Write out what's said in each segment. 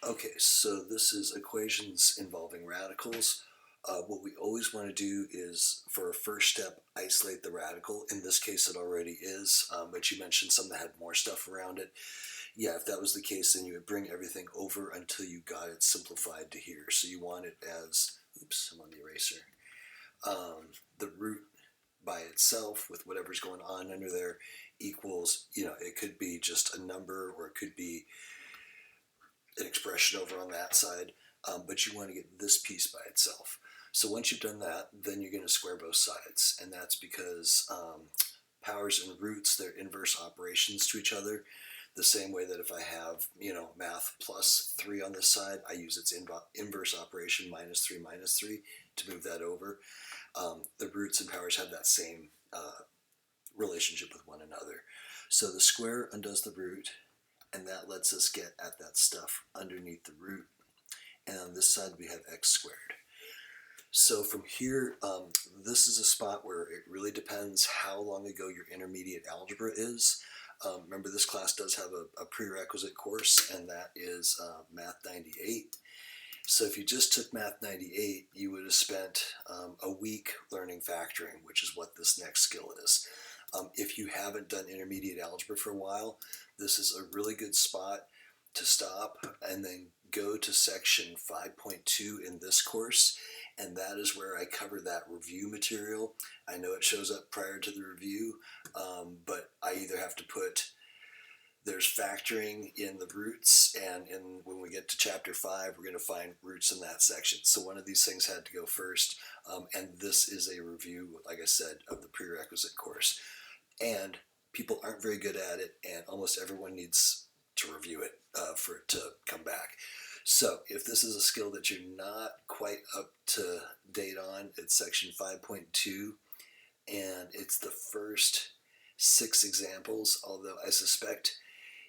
Okay, so this is equations involving radicals. What we always want to do is, for a first step, isolate the radical. In this case, it already is, but you mentioned some that had more stuff around it. Yeah, if that was the case, then you would bring everything over until you got it simplified to here. So you want it as, oops, I'm on the eraser, the root by itself with whatever's going on under there equals, it could be just a number or it could be an expression over on that side, but you want to get this piece by itself. So once you've done that, then you're going to square both sides, and that's because powers and roots, they're inverse operations to each other, the same way that if I have, math plus 3 on this side, I use its inverse operation, minus 3, to move that over. The roots and powers have that same relationship with one another. So the square undoes the root, and that lets us get at that stuff underneath the root. And on this side we have x squared. So from here, this is a spot where it really depends how long ago your intermediate algebra is. Remember, this class does have a prerequisite course, and that is Math 98. So if you just took Math 98, you would have spent a week learning factoring, which is what this next skill is. If you haven't done intermediate algebra for a while, this is a really good spot to stop and then go to section 5.2 in this course, and that is where I cover that review material. I know it shows up prior to the review, but I either have to put, there's factoring in the roots, and when we get to chapter 5, we're going to find roots in that section. So one of these things had to go first, and this is a review, like I said, of the prerequisite course. And people aren't very good at it, and almost everyone needs to review it for it to come back. So if this is a skill that you're not quite up to date on, it's section 5.2, and it's the first 6 examples, although I suspect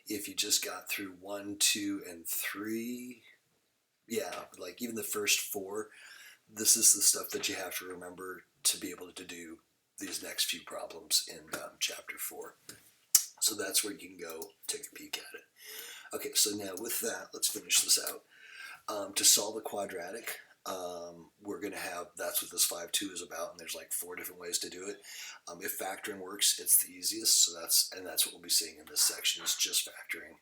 if you just got through 1, 2, and 3, yeah, like even the first 4, this is the stuff that you have to remember to be able to do these next few problems in chapter 4. So that's where you can go take a peek at it. Okay, so now with that, let's finish this out. To solve a quadratic, we're going to have, that's what this 5.2 is about, and there's like 4 different ways to do it. If factoring works, it's the easiest, so that's what we'll be seeing in this section, is just factoring.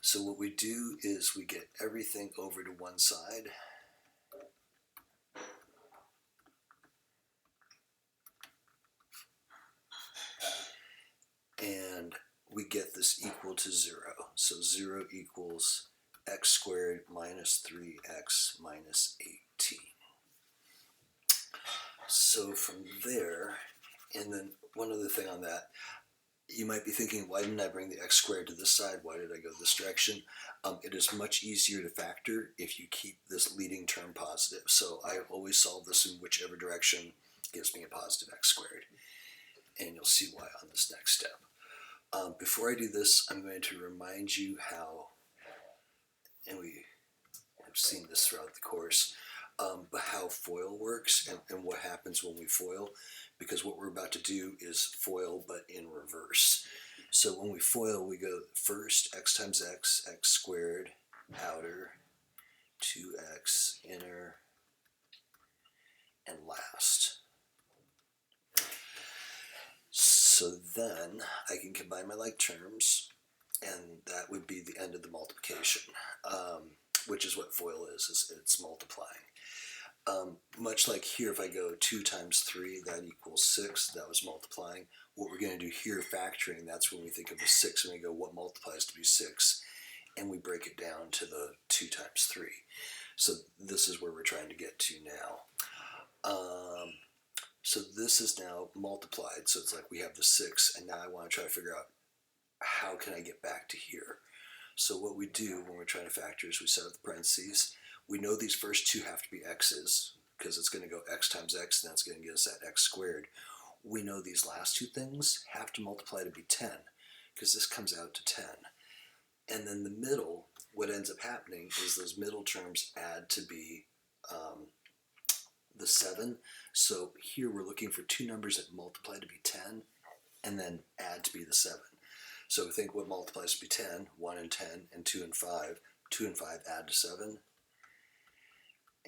So what we do is we get everything over to one side. And we get this equal to 0. So 0 equals x squared minus 3x minus 18. So from there, and then one other thing on that, you might be thinking, why didn't I bring the x squared to this side? Why did I go this direction? It is much easier to factor if you keep this leading term positive. So I always solve this in whichever direction gives me a positive x squared. And you'll see why on this next step. Before I do this, I'm going to remind you how, and we have seen this throughout the course, but how FOIL works and what happens when we FOIL, because what we're about to do is FOIL but in reverse. So when we FOIL, we go first x times x, x squared, outer, 2x, inner, and last. So then I can combine my like terms, and that would be the end of the multiplication, which is what FOIL is it's multiplying. Much like here, if I go 2 times 3, that equals 6, that was multiplying. What we're going to do here, factoring, that's when we think of a 6, and we go, what multiplies to be 6? And we break it down to the 2 times 3. So this is where we're trying to get to now. So this is now multiplied, so it's like we have the 6, and now I want to try to figure out how can I get back to here. So what we do when we're trying to factor is we set up the parentheses. We know these first 2 have to be x's, because it's going to go x times x, and that's going to get us that x squared. We know these last 2 things have to multiply to be 10, because this comes out to 10. And then the middle, what ends up happening is those middle terms add to be the 7. So here we're looking for 2 numbers that multiply to be 10 and then add to be the 7. So think what multiplies to be 10, 1 and 10, and 2 and 5. 2 and 5 add to 7.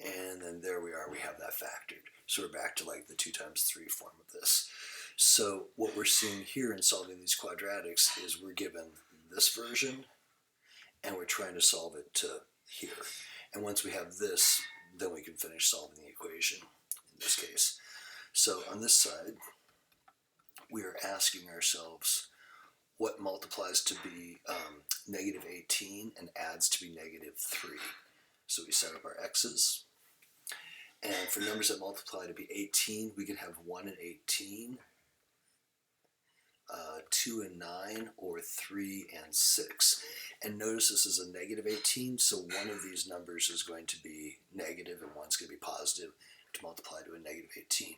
And then there we are, we have that factored. So we're back to like the 2 times 3 form of this. So what we're seeing here in solving these quadratics is we're given this version and we're trying to solve it to here. And once we have this, then we can finish solving the equation in this case. So on this side, we are asking ourselves what multiplies to be negative 18 and adds to be negative 3. So we set up our x's. And for numbers that multiply to be 18, we can have 1 and 18, 2 and 9, or 3 and 6. And notice this is a negative 18, so one of these numbers is going to be negative and one's going to be positive to multiply to a negative 18.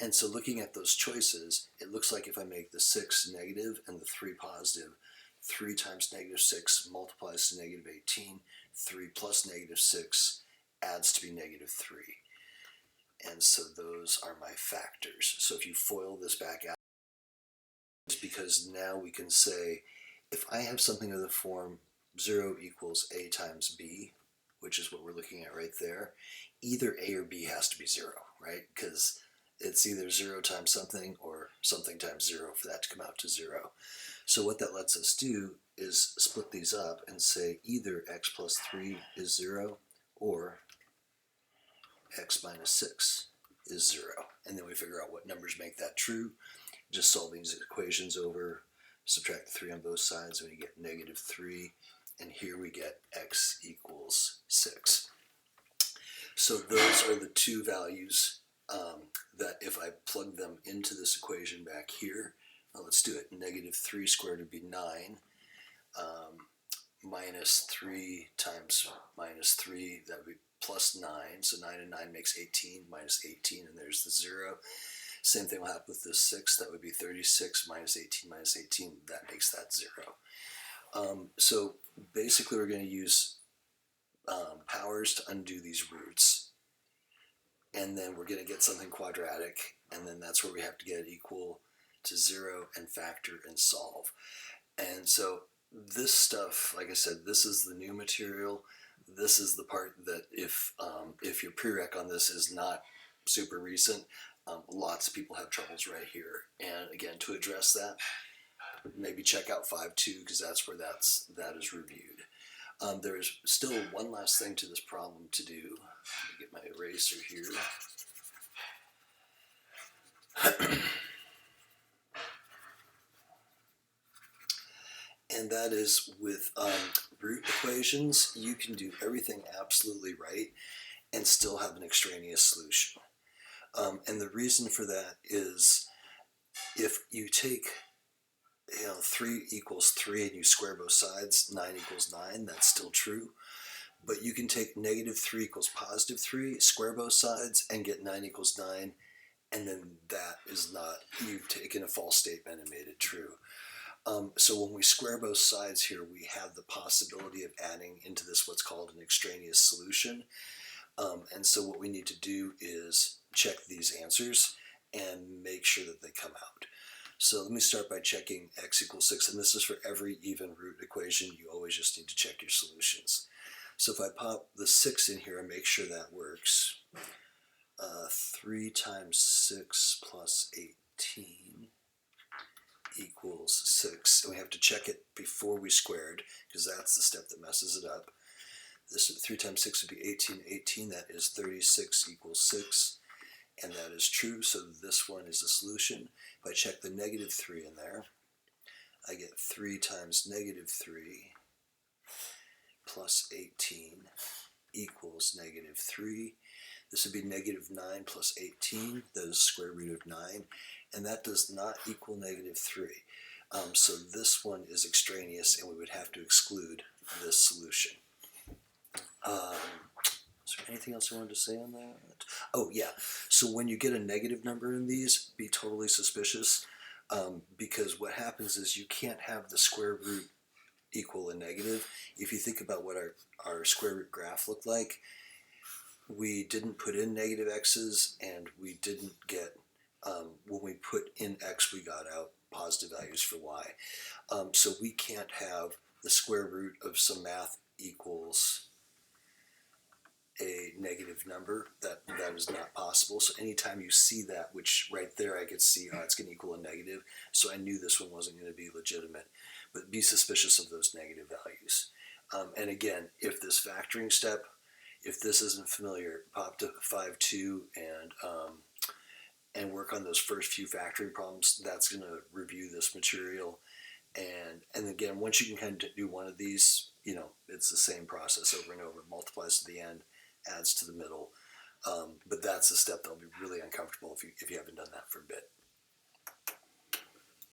And so looking at those choices, it looks like if I make the 6 negative and the 3 positive, 3 times negative 6 multiplies to negative 18, 3 plus negative 6 adds to be negative 3. And so those are my factors. So if you FOIL this back out, it's because now we can say, if I have something of the form 0 equals a times b, which is what we're looking at right there, either a or b has to be 0, right? Because it's either 0 times something or something times 0 for that to come out to 0. So what that lets us do is split these up and say either x plus 3 is 0 or x minus 6 is 0. And then we figure out what numbers make that true. Just solve these equations over, subtract the 3 on both sides, and we get negative 3. And here we get x equals 6. So those are the two values that if I plug them into this equation back here, let's do it. Negative 3 squared would be 9. Minus 3 times minus 3, that would be plus 9. So 9 and 9 makes 18, minus 18, and there's the 0. Same thing will happen with this 6. That would be 36 minus 18 minus 18. That makes that 0. So basically we're going to use powers to undo these roots. And then we're going to get something quadratic. And then that's where we have to get it equal to 0 and factor and solve. And so this stuff, like I said, this is the new material. This is the part that if your prereq on this is not super recent, lots of people have troubles right here. And again, to address that, maybe check out 5.2 because that's where that is reviewed. There is still one last thing to this problem to do. Let me get my eraser here. And that is with root equations, you can do everything absolutely right and still have an extraneous solution. And the reason for that is if you take 3 equals 3 and you square both sides, 9 equals 9, that's still true. But you can take negative 3 equals positive 3, square both sides, and get 9 equals 9, and then that is not, you've taken a false statement and made it true. So when we square both sides here, we have the possibility of adding into this what's called an extraneous solution. And so what we need to do is check these answers and make sure that they come out. So let me start by checking x equals 6, and this is for every even root equation. You always just need to check your solutions. So if I pop the 6 in here and make sure that works, 3 times 6 plus 18 equals 6. And we have to check it before we squared, because that's the step that messes it up. This 3 times 6 would be 18. 18, that is 36 equals 6. And that is true, so this one is the solution. If I check the negative 3 in there, I get 3 times negative 3 plus 18 equals negative 3. This would be negative 9 plus 18, that is square root of 9, and that does not equal negative 3. So this one is extraneous, and we would have to exclude this solution. Is there anything else I wanted to say on that? Oh yeah, so when you get a negative number in these, be totally suspicious, because what happens is you can't have the square root equal a negative. If you think about what our square root graph looked like, we didn't put in negative x's, and we didn't get, when we put in x, we got out positive values for y. So we can't have the square root of some math equals a negative number, that is not possible. So anytime you see that, which right there I could see, oh, it's going to equal a negative, so I knew this one wasn't going to be legitimate. But be suspicious of those negative values. And again, if this factoring step, if this isn't familiar, pop to 5.2 and work on those first few factoring problems. That's going to review this material. And again, once you can kind of do one of these, it's the same process over and over. It multiplies to the end, adds to the middle. But that's a step that'll be really uncomfortable if you haven't done that for a bit.